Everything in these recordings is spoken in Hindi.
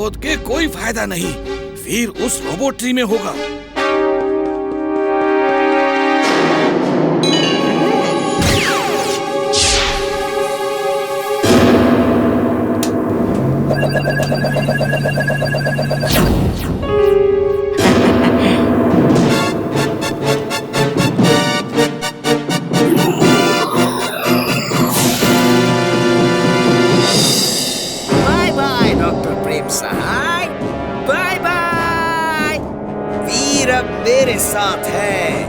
खोद के कोई फायदा नहीं। वीर उस रोबोट ट्री में होगा। Bye bye doctor Prem Sahay, bye bye. Veer अब मेरे साथ है,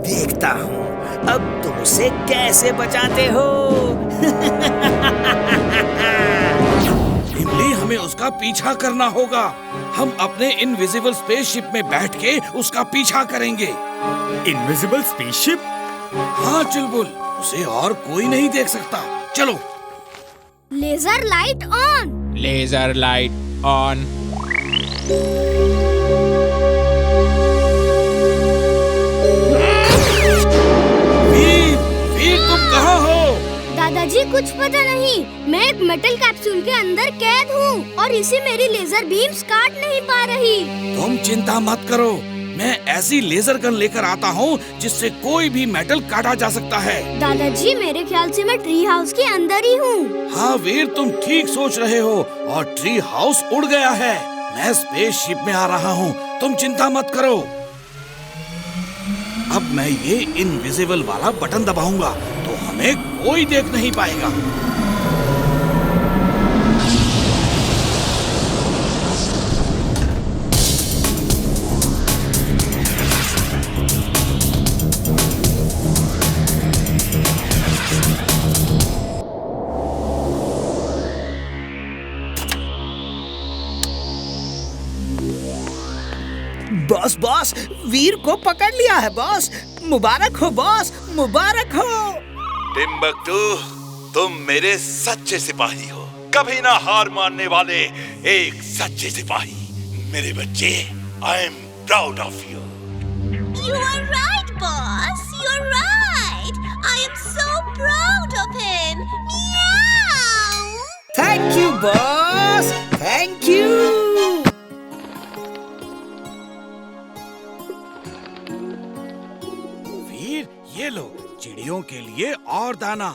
देखता हूँ अब तुम उसे कैसे बचाते हो। इमली, हमें उसका पीछा करना होगा। हम अपने इनविजिबल स्पेसशिप में बैठ के उसका पीछा करेंगे। Invisible spaceship? हाँ चुलबुल, उसे और कोई नहीं देख सकता। चलो। Laser light on. Laser light on. Veer, Veer तुम कहाँ हो? दादाजी कुछ पता नहीं, मैं एक मेटल कैप्सूल के अंदर कैद हूँ और इसे मेरी लेजर बीम्स काट नहीं पा रही। तुम चिंता मत करो, मैं ऐसी लेजर गन लेकर आता हूँ जिससे कोई भी मेटल काटा जा सकता है। दादाजी मेरे ख्याल से मैं ट्री हाउस के अंदर ही हूँ। हाँ वीर, तुम ठीक सोच रहे हो और ट्री हाउस उड़ गया है। मैं स्पेसशिप में आ रहा हूँ, तुम चिंता मत करो। अब मैं ये इनविजिबल वाला बटन दबाऊंगा तो हमें कोई देख नहीं पाएगा। बॉस बॉस, वीर को पकड़ लिया है बॉस। मुबारक हो बॉस, मुबारक हो। टिम्बकटू, तुम मेरे सच्चे सिपाही हो, कभी ना हार मानने वाले एक सच्चे सिपाही। मेरे बच्चे, I am proud of you. You are right, boss. You're right. I am so proud of him. Meow. Thank you boss, thank you. Veer, ये लो चिड़ियों के लिए और दाना।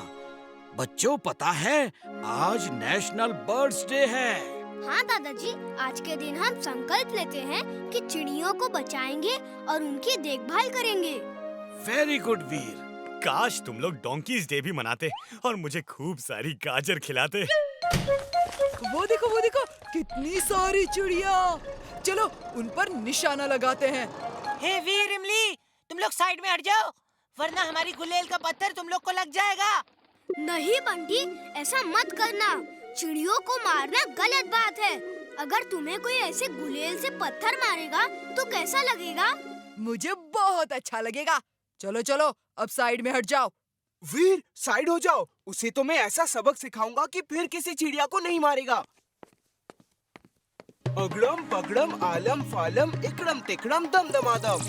बच्चों, पता है आज नेशनल बर्ड्स डे है। हाँ दादाजी, आज के दिन हम संकल्प लेते हैं कि चिड़ियों को बचाएंगे और उनकी देखभाल करेंगे। वेरी गुड वीर। काश तुम लोग डोंकीज डे भी मनाते और मुझे खूब सारी गाजर खिलाते। वो देखो कितनी सारी चिड़िया। चलो उन पर निशाना लगाते हैं। हे वीर, इमली, तुम लोग साइड में हट जाओ, वरना हमारी गुलेल का पत्थर तुम लोग को लग जाएगा। नहीं बंटी, ऐसा मत करना। चिड़ियों को मारना गलत बात है। अगर तुम्हें कोई ऐसे गुलेल से पत्थर मारेगा तो कैसा लगेगा? मुझे बहुत अच्छा लगेगा। चलो चलो, अब साइड में हट जाओ। वीर, साइड हो जाओ। उसे तो मैं ऐसा सबक सिखाऊंगा कि फिर किसी चिड़िया को नहीं मारेगा। अगड़म पगड़म आलम फालम इकड़म तिकड़म दम दमादम।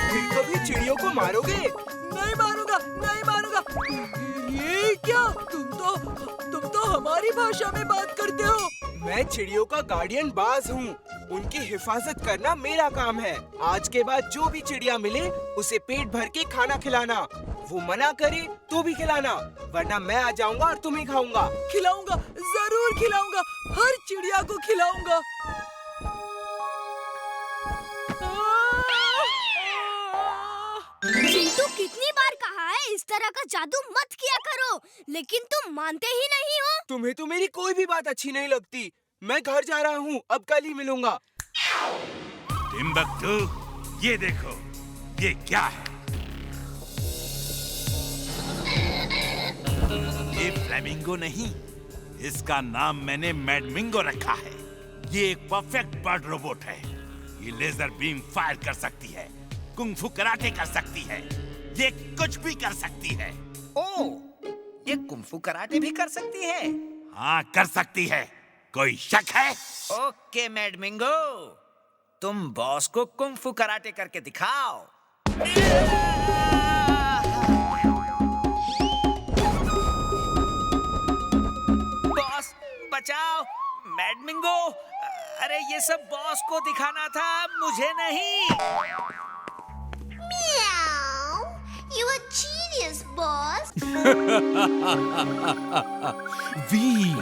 फिर कभी चिड़ियों को मारोगे? नहीं मारूंगा, नहीं मारूंगा। ये क्या? तुम तो हमारी भाषा में बात करते हो। मैं चिड़ियों का गार्डियन बाज हूँ। उनकी हिफाजत करना मेरा काम है। आज के बाद जो भी चिड़िया मिले उसे पेट भर के खाना खिलाना। वो मना करे तो भी खिलाना, वरना मैं आ जाऊंगा और तुम्हें खाऊंगा। खिलाऊंगा, जरूर खिलाऊंगा, हर चिड़िया को खिलाऊंगा। चिंटू, कितनी बार कहा है इस तरह का जादू मत किया करो, लेकिन तुम मानते ही नहीं हो। तुम्हें तो मेरी कोई भी बात अच्छी नहीं लगती। मैं घर जा रहा हूँ, अब कल ही मिलूंगा। टिम्बकटू, ये देखो, ये क्या है? ये फ्लेमिंगो नहीं, इसका नाम मैंने मैडमिंगो रखा है। ये एक परफेक्ट बर्ड रोबोट है। ये लेजर बीम फायर कर सकती है, कुंग-फू कराटे कर सकती है, ये कुछ भी कर सकती है। ओह, ये कुंग-फू कराटे भी कर सकती है? हाँ, कर सकती है। कोई शक है? ओके मैडमिंगो, तुम बॉस को कुंग-फू कराटे करके दिखाओ। बॉस बचाओ, मैडमिंगो। अरे ये सब बॉस को दिखाना था, मुझे नहीं। Meow. You a genius, boss. वीर,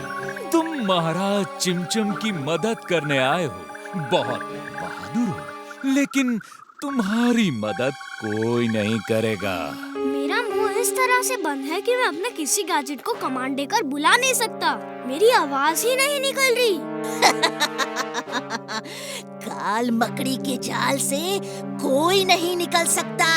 तुम महाराज चिमचम की मदद करने आए हो, बहुत बहादुर हो, लेकिन तुम्हारी मदद कोई नहीं करेगा। मेरा मुंह इस तरह से बंद है कि मैं अपने किसी गैजेट को कमांड देकर बुला नहीं सकता। मेरी आवाज ही नहीं निकल रही। काल मकड़ी के जाल से कोई नहीं निकल सकता।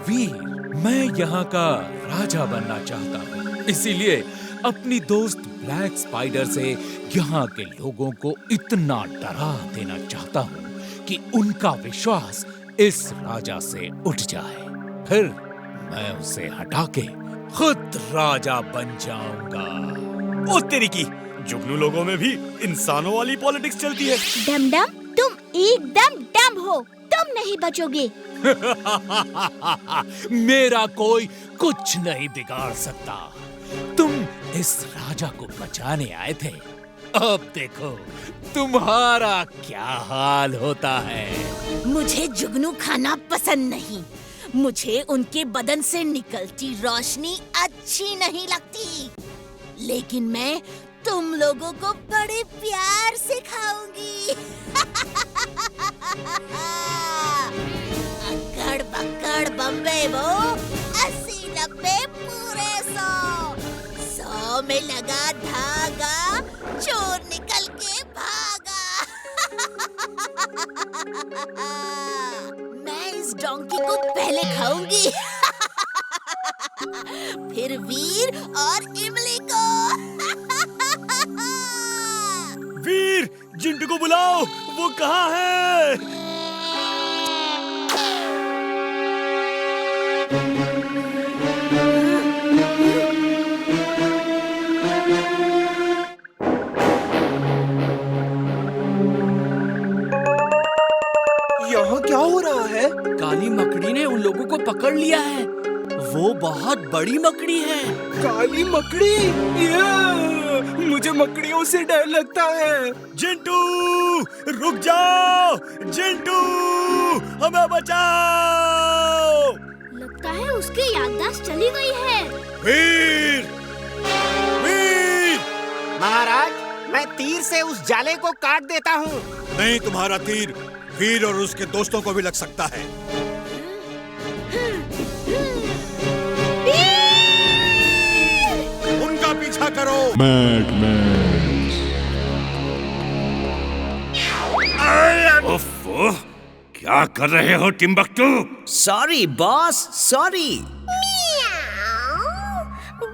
वीर, मैं यहाँ का राजा बनना चाहता हूँ, इसीलिए अपनी दोस्त ब्लैक स्पाइडर से यहाँ के लोगों को इतना डरा देना चाहता हूँ कि उनका विश्वास इस राजा से उठ जाए। फिर मैं उसे हटा के खुद राजा बन जाऊंगा। ओ तेरी की, जुगनू लोगों में भी इंसानों वाली पॉलिटिक्स चलती है। डम डम, तुम एकदम डम हो, तुम नहीं बचोगे। मेरा कोई कुछ नहीं बिगाड़ सकता। तुम इस राजा को बचाने आए थे, अब देखो तुम्हारा क्या हाल होता है। मुझे जुगनू खाना पसंद नहीं। मुझे उनके बदन से निकलती रोशनी अच्छी नहीं लगती। लेकिन मैं तुम लोगों को बड़े प्यार से खाऊंगी। अकड़ बकड़ बम्बे वो 80-90 पूरे 100 में लगा धागा, चोर निकल के भागा। मैं इस डोंकी को पहले खाऊंगी। फिर वीर और इमली को। वीर, जिंटू को बुलाओ, वो कहाँ है? यहाँ क्या हो रहा है? काली मकड़ी ने उन लोगों को पकड़ लिया है। वो बहुत बड़ी मकड़ी है। काली मकड़ी? मुझे मकड़ियों से डर लगता है। जिंटू, रुक जाओ! जिंटू, हमें बचाओ! लगता है उसकी याददाश्त चली गई है। वीर! वीर! महाराज, मैं तीर से उस जाले को काट देता हूँ। नहीं, तुम्हारा तीर वीर और उसके दोस्तों को भी लग सकता है। उनका पीछा करो। ओफ, क्या कर रहे हो Timbuktu? Sorry boss, sorry.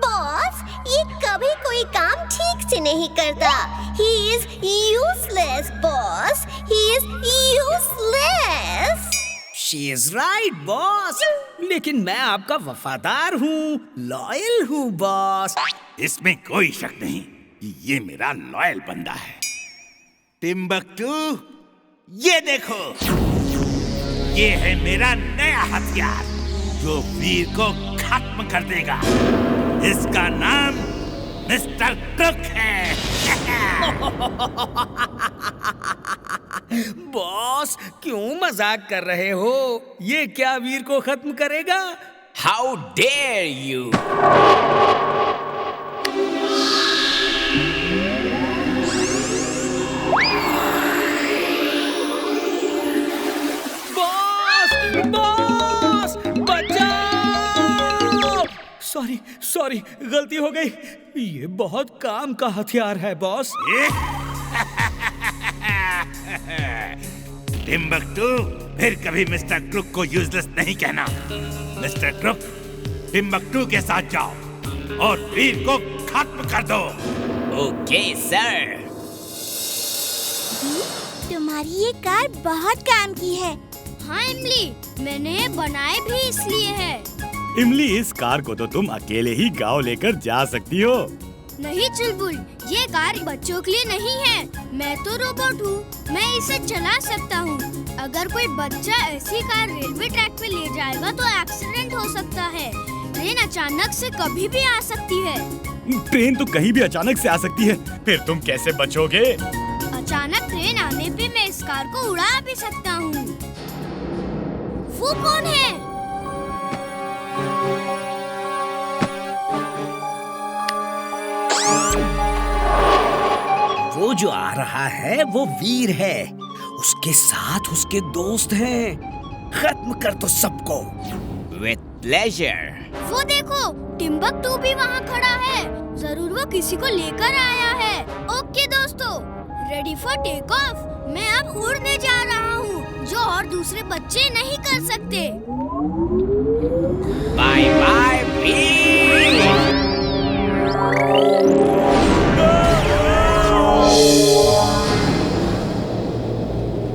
Boss, ये कभी कोई काम ठीक से नहीं करता। He is useless, boss. He is useless. She is right, boss. लेकिन मैं आपका वफादार हूँ, लॉयल हूँ बॉस। इसमें कोई शक नहीं कि ये मेरा लॉयल बंदा है। टिम्बकटू, ये देखो, ये है मेरा नया हथियार जो वीर को खत्म कर देगा। इसका नाम मिस्टर क्रक है। बॉस, क्यों मजाक कर रहे हो? ये क्या वीर को खत्म करेगा? How dare you! बॉस, बचाओ! सॉरी, गलती हो गई। ये बहुत काम का हथियार है बॉस। टिम्बकटू, फिर कभी मिस्टर क्रुक को यूजलेस नहीं कहना। मिस्टर क्रुक, टिम्बकटू के साथ जाओ और वीर को खत्म कर दो। Okay sir. तुम्हारी ये कार बहुत काम की है। हाँ इमली, मैंने ये बनाए भी इसलिए है। इमली, इस कार को तो तुम अकेले ही गांव लेकर जा सकती हो। नहीं चुलबुल, ये कार बच्चों के लिए नहीं है। मैं तो रोबोट हूँ, मैं इसे चला सकता हूँ। अगर कोई बच्चा ऐसी कार रेलवे ट्रैक पे ले जाएगा तो एक्सीडेंट हो सकता है। ट्रेन अचानक से कभी भी आ सकती है। ट्रेन तो कहीं भी अचानक से आ सकती है, फिर तुम कैसे बचोगे? अचानक ट्रेन आने पे मैं इस कार को उड़ा भी सकता हूँ। वो कौन है? वो जो आ रहा है वो वीर है। उसके साथ उसके दोस्त हैं। खत्म कर दो सबको। With pleasure. वो देखो, टिम्बकटू भी वहाँ खड़ा है। जरूर वो किसी को लेकर आया है। ओके दोस्तों, रेडी फॉर टेक ऑफ। मैं अब उड़ने जा रहा हूँ, जो और दूसरे बच्चे नहीं कर सकते।